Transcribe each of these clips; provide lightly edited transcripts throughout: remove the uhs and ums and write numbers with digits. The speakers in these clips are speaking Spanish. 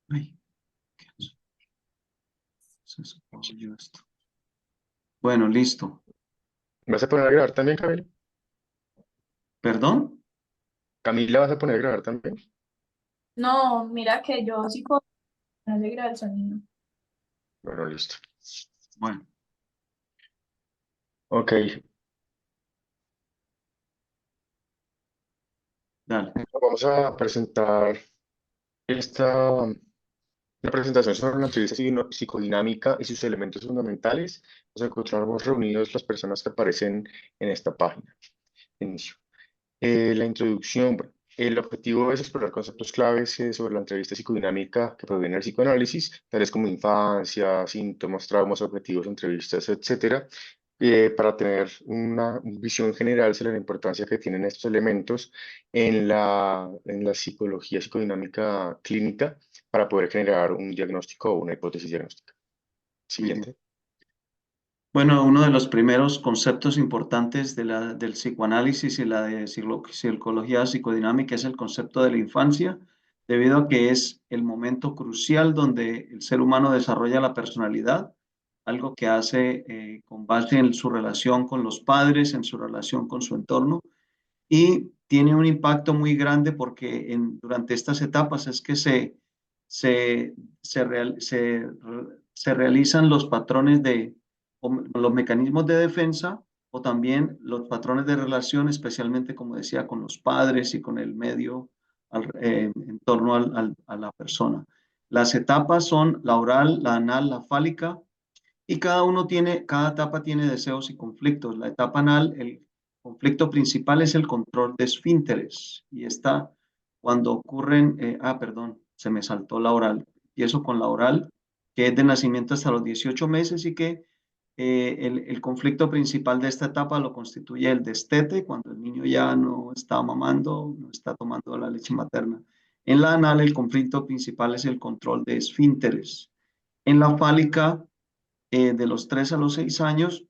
Ay, ¿qué se yo esto? Bueno, listo. ¿Vas a poner a grabar también, Camila? ¿Perdón? ¿Camila vas a poner a grabar también? No, mira que yo sí puedo, no se graba el sonido. Bueno, listo. Bueno, Ok, dale. vamos a presentar la presentación sobre la entrevista psicodinámica y sus elementos fundamentales. Nos encontramos reunidos las personas que aparecen en esta página. Inicio. La introducción, bueno, el objetivo es explorar conceptos claves sobre la entrevista psicodinámica que proviene del psicoanálisis, tales como infancia, síntomas, traumas, objetivos, entrevistas, etcétera, para tener una visión general sobre la importancia que tienen estos elementos en la psicología psicodinámica clínica para poder generar un diagnóstico o una hipótesis diagnóstica. Muy bien. Siguiente. Bueno, uno de los primeros conceptos importantes del psicoanálisis y la de psicología psicodinámica es el concepto de la infancia, debido a que es el momento crucial donde el ser humano desarrolla la personalidad, algo que hace con base en su relación con los padres, en su relación con su entorno, y tiene un impacto muy grande porque durante estas etapas es que se, se realizan los patrones o los mecanismos de defensa o también los patrones de relación, especialmente, como decía, con los padres y con el medio en torno a la persona. Las etapas son la oral, la anal, la fálica, y cada etapa tiene deseos y conflictos. La etapa anal, el conflicto principal es el control de esfínteres. Y está cuando ocurren, perdón, se me saltó la oral. Empiezo con la oral, que es de nacimiento hasta los 18 meses y que el conflicto principal de esta etapa lo constituye el destete, cuando el niño ya no está mamando, no está tomando la leche materna. En la anal, el conflicto principal es el control de esfínteres. En la fálica, de los 3 a los 6 años,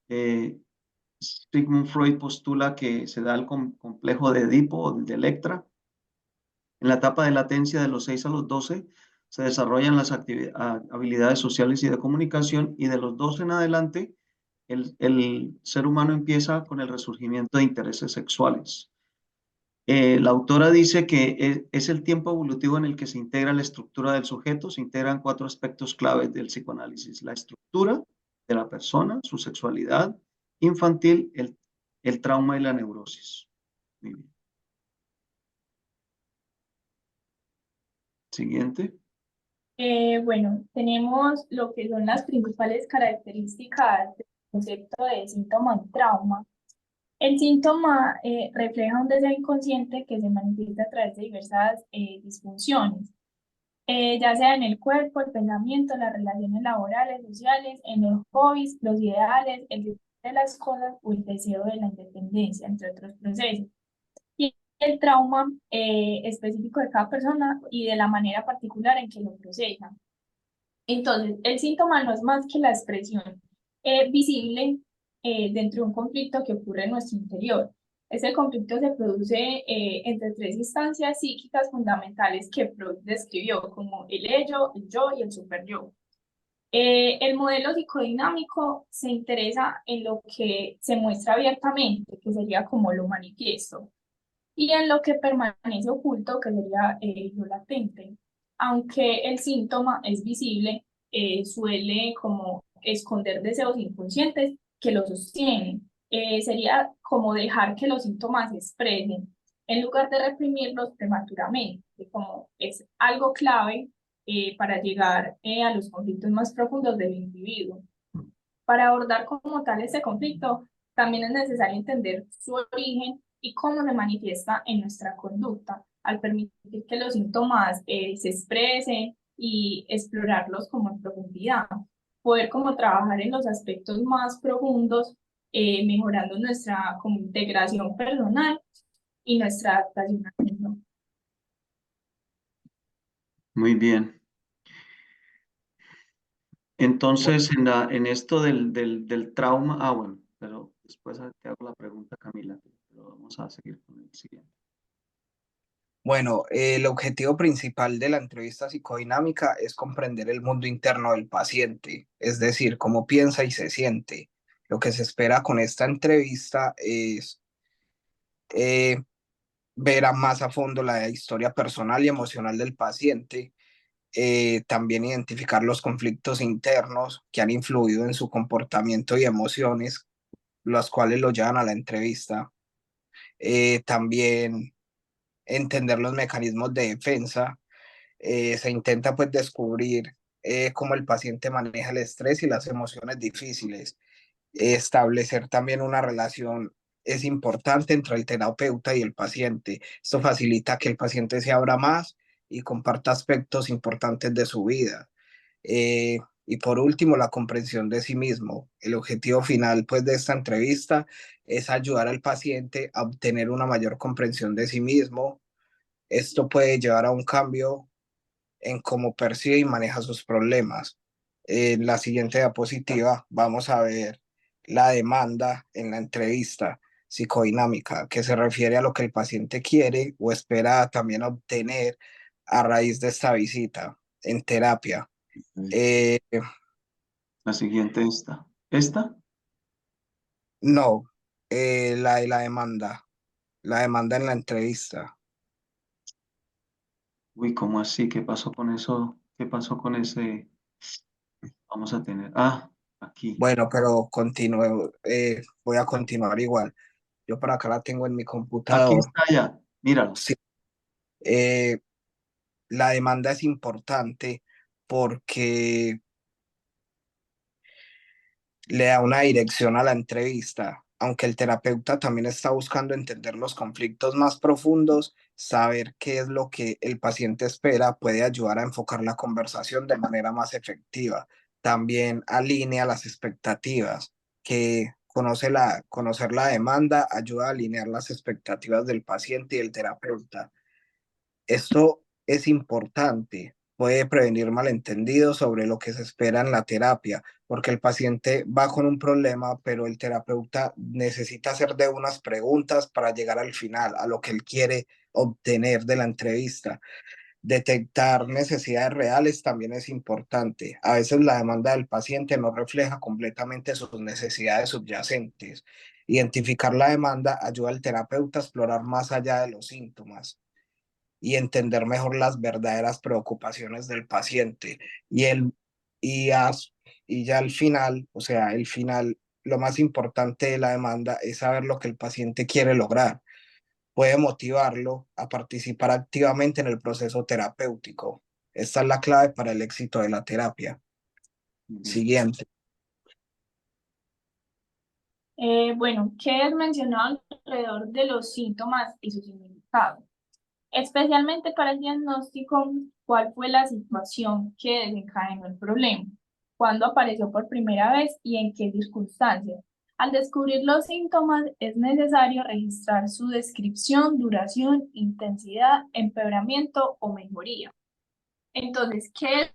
eh, Sigmund Freud postula que se da el complejo de Edipo o de Electra. En la etapa de latencia de los 6 a los 12 se desarrollan las habilidades sociales y de comunicación, y de los 12 en adelante el ser humano empieza con el resurgimiento de intereses sexuales. La autora dice que es el tiempo evolutivo en el que se integra la estructura del sujeto. Se integran 4 aspectos claves del psicoanálisis: la estructura de la persona, su sexualidad infantil, el trauma y la neurosis. Muy bien. Siguiente. Bueno, tenemos lo que son las principales características del concepto de síntoma y trauma. El síntoma refleja un deseo inconsciente que se manifiesta a través de diversas disfunciones, ya sea en el cuerpo, el pensamiento, las relaciones laborales, sociales, en los hobbies, los ideales, el disfrute de las cosas o el deseo de la independencia, entre otros procesos. Y el trauma específico de cada persona y de la manera particular en que lo procesa. Entonces, el síntoma no es más que la expresión visible dentro de un conflicto que ocurre en nuestro interior. Ese conflicto se produce entre 3 instancias psíquicas fundamentales que Freud describió como el ello, el yo y el superyo. El modelo psicodinámico se interesa en lo que se muestra abiertamente, que sería como lo manifiesto, y en lo que permanece oculto, que sería lo latente. Aunque el síntoma es visible, suele como esconder deseos inconscientes que lo sostienen. Sería como dejar que los síntomas se expresen en lugar de reprimirlos prematuramente, como es algo clave para llegar a los conflictos más profundos del individuo. Para abordar como tal este conflicto, también es necesario entender su origen y cómo se manifiesta en nuestra conducta, al permitir que los síntomas se expresen y explorarlos como en profundidad. Poder como trabajar en los aspectos más profundos, mejorando nuestra como integración personal y nuestra adaptación al mundo. Muy bien. Entonces, en esto del trauma, bueno, pero después te hago la pregunta, Camila, pero vamos a seguir con el siguiente. Bueno, el objetivo principal de la entrevista psicodinámica es comprender el mundo interno del paciente, es decir, cómo piensa y se siente. Lo que se espera con esta entrevista es eh, ver a más a fondo la historia personal y emocional del paciente, también identificar los conflictos internos que han influido en su comportamiento y emociones, los cuales lo llevan a la entrevista. También entender los mecanismos de defensa. Se intenta pues descubrir cómo el paciente maneja el estrés y las emociones difíciles. Establecer también una relación es importante entre el terapeuta y el paciente. Esto facilita que el paciente se abra más y comparta aspectos importantes de su vida. Y por último, la comprensión de sí mismo. El objetivo final pues de esta entrevista es ayudar al paciente a obtener una mayor comprensión de sí mismo. Esto puede llevar a un cambio en cómo percibe y maneja sus problemas. En la siguiente diapositiva vamos a ver la demanda en la entrevista psicodinámica, que se refiere a lo que el paciente quiere o espera también obtener a raíz de esta visita en terapia. Eh, La siguiente esta. ¿Esta? no, la de la demanda en la entrevista. Uy, ¿cómo así? ¿Qué pasó con eso? ¿Qué pasó con ese? Vamos a tener. Ah, aquí. Bueno, pero continúo, voy a continuar igual. Yo por acá la tengo en mi Aquí computador. está ya. Míralo. Sí. Eh, la demanda es importante porque le da una dirección a la entrevista. Aunque el terapeuta también está buscando entender los conflictos más profundos, saber qué es lo que el paciente espera puede ayudar a enfocar la conversación de manera más efectiva. También alinea las expectativas, que conocer la demanda ayuda a alinear las expectativas del paciente y el terapeuta. Esto es importante, puede prevenir malentendidos sobre lo que se espera en la terapia, porque el paciente va con un problema, pero el terapeuta necesita hacer de unas preguntas para llegar al final, a lo que él quiere obtener de la entrevista. Detectar necesidades reales también es importante. A veces la demanda del paciente no refleja completamente sus necesidades subyacentes. Identificar la demanda ayuda al terapeuta a explorar más allá de los síntomas y entender mejor las verdaderas preocupaciones del paciente. Y, el, y, as- y ya al final, o sea, el final, lo más importante de la demanda es saber lo que el paciente quiere lograr. Puede motivarlo a participar activamente en el proceso terapéutico. Esta es la clave para el éxito de la terapia. Muy bien. Siguiente. Bueno, ¿qué es mencionado alrededor de los síntomas y su significado? Especialmente para el diagnóstico, ¿cuál fue la situación que desencadenó el problema? ¿Cuándo apareció por primera vez y en qué circunstancias? Al descubrir los síntomas, es necesario registrar su descripción, duración, intensidad, empeoramiento o mejoría. Entonces, ¿qué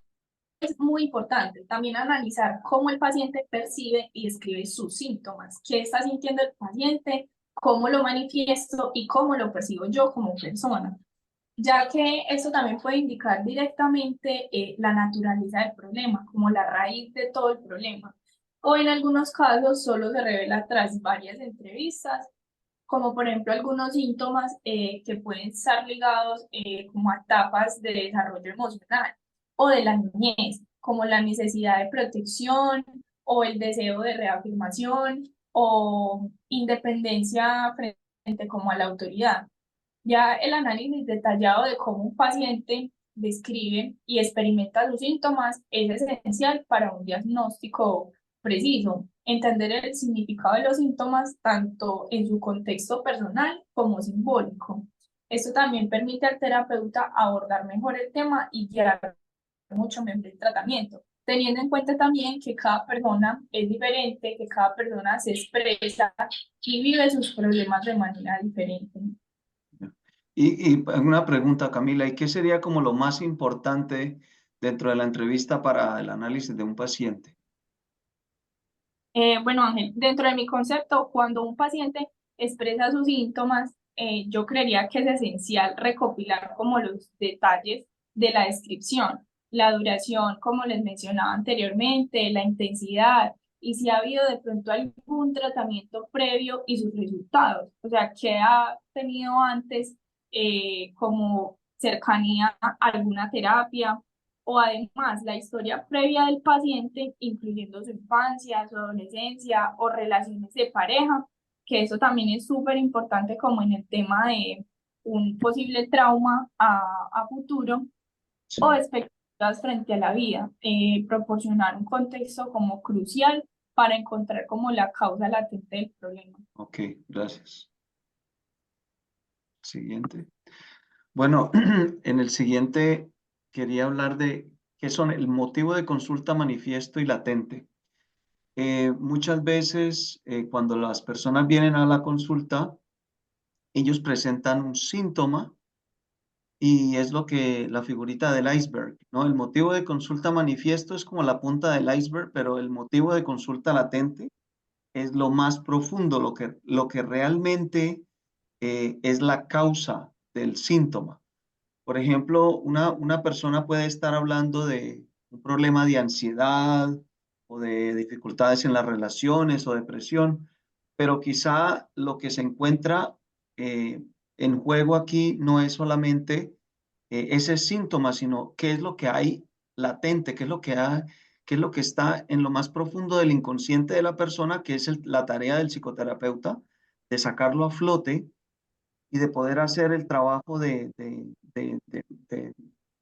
es muy importante? También analizar cómo el paciente percibe y describe sus síntomas. ¿Qué está sintiendo el paciente? ¿Cómo lo manifiesto y cómo lo percibo yo como persona? Ya que eso también puede indicar directamente la naturaleza del problema, como la raíz de todo el problema. O en algunos casos solo se revela tras varias entrevistas, como por ejemplo algunos síntomas que pueden estar ligados como a etapas de desarrollo emocional o de la niñez, como la necesidad de protección o el deseo de reafirmación o independencia frente como a la autoridad. Ya el análisis detallado de cómo un paciente describe y experimenta sus síntomas es esencial para un diagnóstico preciso. Entender el significado de los síntomas tanto en su contexto personal como simbólico. Esto también permite al terapeuta abordar mejor el tema y guiar mucho mejor el tratamiento, teniendo en cuenta también que cada persona es diferente, que cada persona se expresa y vive sus problemas de manera diferente. Y una pregunta, Camila, ¿y qué sería como lo más importante dentro de la entrevista para el análisis de un paciente? Bueno, Ángel, dentro de mi concepto, cuando un paciente expresa sus síntomas, yo creería que es esencial recopilar como los detalles de la descripción, la duración, como les mencionaba anteriormente, la intensidad y si ha habido de pronto algún tratamiento previo y sus resultados, o sea, que ha tenido antes como cercanía a alguna terapia o además la historia previa del paciente, incluyendo su infancia, su adolescencia o relaciones de pareja, que eso también es súper importante como en el tema de un posible trauma a futuro Sí, o expectativas frente a la vida, proporcionar un contexto como crucial para encontrar como la causa latente del problema. ok, gracias. Siguiente. Bueno, en el siguiente quería hablar de qué son el motivo de consulta manifiesto y latente. Muchas veces cuando las personas vienen a la consulta, ellos presentan un síntoma y es lo que la figurita del iceberg, ¿no? El motivo de consulta manifiesto es como la punta del iceberg, pero el motivo de consulta latente es lo más profundo, lo que realmente es la causa del síntoma. Por ejemplo, una persona puede estar hablando de un problema de ansiedad o de dificultades en las relaciones o depresión, pero quizá lo que se encuentra en juego aquí no es solamente ese síntoma, sino qué es lo que hay latente, qué es lo que está en lo más profundo del inconsciente de la persona, que es la tarea del psicoterapeuta, de sacarlo a flote y de poder hacer el trabajo de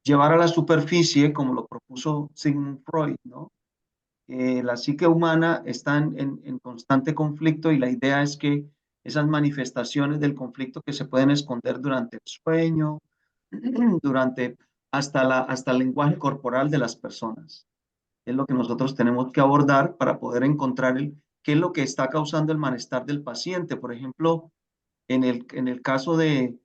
llevar a la superficie, como lo propuso Sigmund Freud, ¿no? La psique humana está en constante conflicto y la idea es que esas manifestaciones del conflicto que se pueden esconder durante el sueño, durante hasta el lenguaje corporal de las personas. Es lo que nosotros tenemos que abordar para poder encontrar qué es lo que está causando el malestar del paciente. Por ejemplo, en el caso del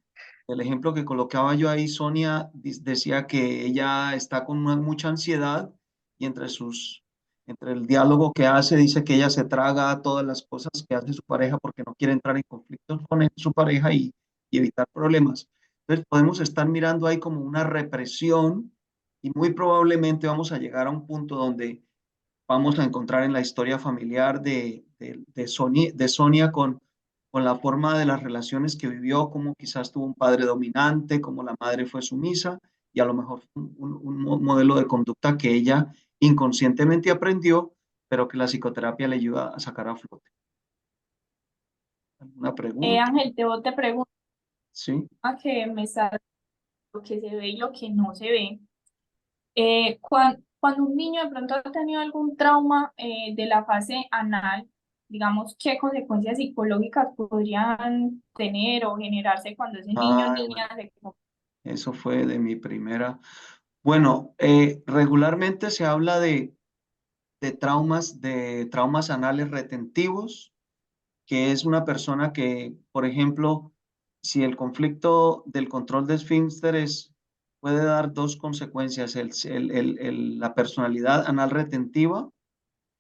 ejemplo que colocaba yo ahí, Sonia decía que ella está con mucha ansiedad y entre el diálogo que hace, dice que ella se traga todas las cosas que hace su pareja porque no quiere entrar en conflictos con su pareja y evitar problemas. Entonces podemos estar mirando ahí como una represión y muy probablemente vamos a llegar a un punto donde vamos a encontrar en la historia familiar de Sonia con la forma de las relaciones que vivió, como quizás tuvo un padre dominante, como la madre fue sumisa, y a lo mejor un modelo de conducta que ella inconscientemente aprendió, pero que la psicoterapia le ayuda a sacar a flote. ¿Alguna pregunta? Ángel, te pregunto Sí. que me está lo que se ve y lo que no se ve. Cuando un niño de pronto ha tenido algún trauma de la fase anal, digamos, ¿qué consecuencias psicológicas podrían tener o generarse cuando ese niño o Ah, niña bueno, eso fue de mi primera. Bueno, regularmente se habla de traumas anales retentivos, que es una persona que, por ejemplo, si el conflicto del control de esfínteres puede dar dos consecuencias, la personalidad anal retentiva,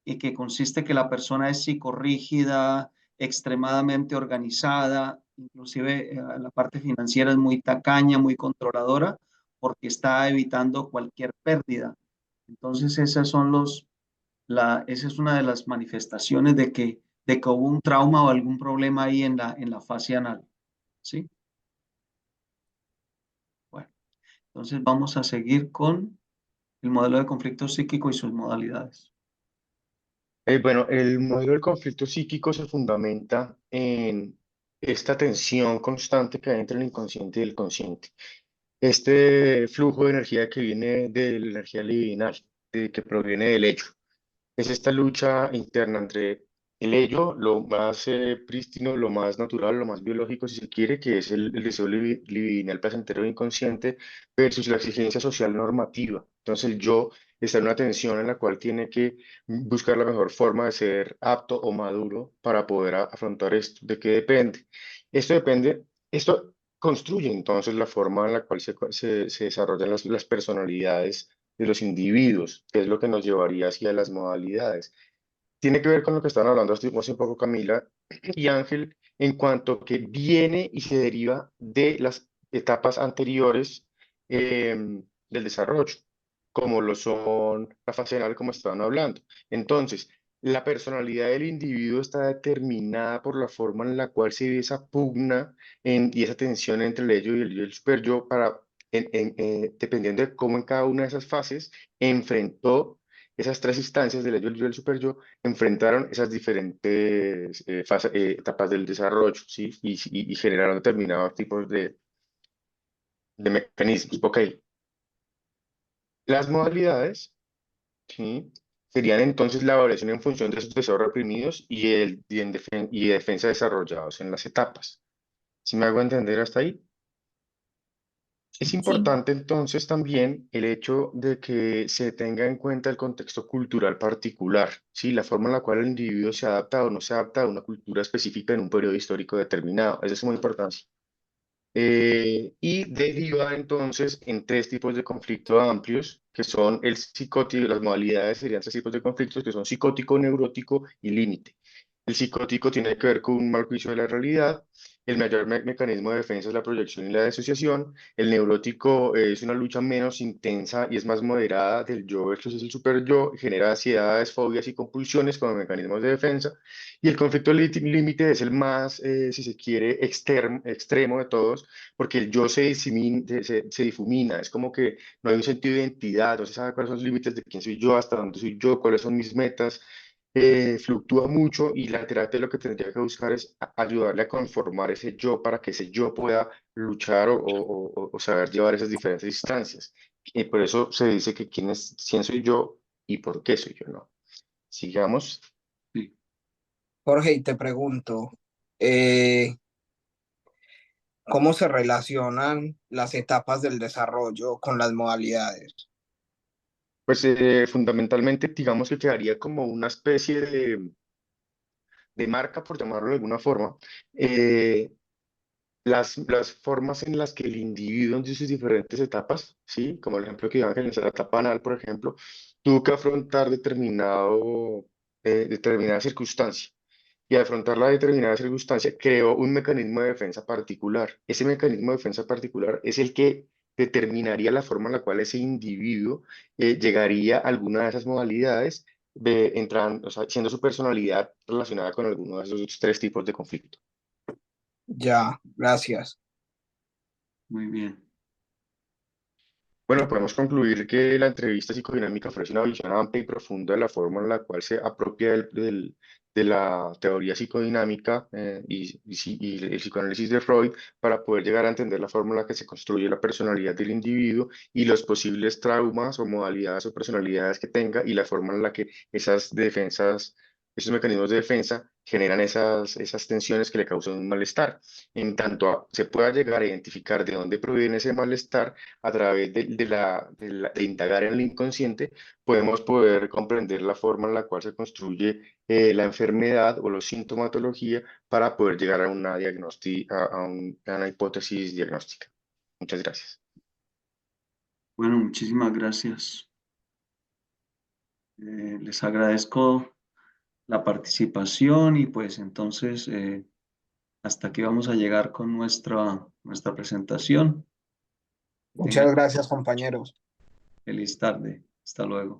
y que consiste que la persona es psicorrígida, extremadamente organizada, inclusive la parte financiera es muy tacaña, muy controladora, porque está evitando cualquier pérdida. Entonces, esa es una de las manifestaciones de que hubo un trauma o algún problema ahí en la fase anal. ¿Sí? Bueno, entonces vamos a seguir con el modelo de conflicto psíquico y sus modalidades. Bueno, el modelo del conflicto psíquico se fundamenta en esta tensión constante que hay entre el inconsciente y el consciente. Este flujo de energía que viene de la energía libidinal, que proviene del hecho. Es esta lucha interna entre el ello, lo más prístino, lo más natural, lo más biológico, si se quiere, que es el deseo libidinal placentero e inconsciente, versus la exigencia social normativa. Entonces el yo está en una tensión en la cual tiene que buscar la mejor forma de ser apto o maduro para poder afrontar esto. ¿De qué depende? Esto depende, esto construye entonces la forma en la cual se desarrollan las personalidades de los individuos, que es lo que nos llevaría hacia las modalidades. Tiene que ver con lo que estaban hablando hace un poco Camila y Ángel, en cuanto que viene y se deriva de las etapas anteriores del desarrollo, como lo son la fase anal, como estaban hablando. Entonces, la personalidad del individuo está determinada por la forma en la cual se ve esa pugna y esa tensión entre el ello y el super yo para, dependiendo de cómo en cada una de esas fases enfrentó esas tres instancias del ello y el super yo, enfrentaron esas diferentes etapas del desarrollo, ¿sí? Y generaron determinados tipos de mecanismos. Ok, las modalidades, ¿sí? Serían entonces la variación en función de esos deseos reprimidos y defensa desarrollados en las etapas. ¿Sí me hago entender hasta ahí? Es Sí, importante entonces también el hecho de que se tenga en cuenta el contexto cultural particular, ¿sí? La forma en la cual el individuo se adapta o no se adapta a una cultura específica en un periodo histórico determinado. Eso es muy importante. Y deriva entonces en tres tipos de conflicto amplios, que son el psicótico, las modalidades serían tres tipos de conflictos, que son psicótico, neurótico y límite. El psicótico tiene que ver con un mal juicio de la realidad, el mayor mecanismo de defensa es la proyección y la disociación, el neurótico es una lucha menos intensa y es más moderada del yo versus el super yo, genera ansiedades, fobias y compulsiones como mecanismos de defensa, y el conflicto límite es el más, si se quiere, extremo de todos, porque el yo se difumina, es como que no hay un sentido de identidad, no se sabe cuáles son los límites de quién soy yo, hasta dónde soy yo, cuáles son mis metas, fluctúa mucho y la terapia lo que tendría que buscar es ayudarle a conformar ese yo para que ese yo pueda luchar o saber llevar esas diferentes instancias. Y por eso se dice que quién soy yo y por qué soy yo, ¿no? Sigamos. Sí. Jorge, y te pregunto, eh, ¿cómo se relacionan las etapas del desarrollo con las modalidades? Pues fundamentalmente, digamos que quedaría como una especie de marca, por llamarlo de alguna forma, eh, las formas en las que el individuo en sus diferentes etapas, ¿sí? Como el ejemplo que Ángel, en la etapa anal, por ejemplo, tuvo que afrontar determinada circunstancia. Y al afrontar la determinada circunstancia, creó un mecanismo de defensa particular. Ese mecanismo de defensa particular es el que determinaría la forma en la cual ese individuo llegaría a alguna de esas modalidades, o sea, siendo su personalidad relacionada con alguno de esos tres tipos de conflicto. Ya, gracias. Muy bien. Bueno, podemos concluir que la entrevista psicodinámica ofrece una visión amplia y profunda de la forma en la cual se apropia de la teoría psicodinámica y el psicoanálisis de Freud para poder llegar a entender la forma en la que se construye la personalidad del individuo y los posibles traumas o modalidades o personalidades que tenga y la forma en la que esas defensas, esos mecanismos de defensa generan esas tensiones que le causan un malestar. En tanto se pueda llegar a identificar de dónde proviene ese malestar, a través de indagar en el inconsciente, podemos poder comprender la forma en la cual se construye la enfermedad o la sintomatología para poder llegar a una a una hipótesis diagnóstica. Muchas gracias. Bueno, muchísimas gracias. Les agradezco la participación y pues entonces hasta aquí vamos a llegar con nuestra presentación. Muchas Tengan gracias, compañeros. feliz tarde. Hasta luego.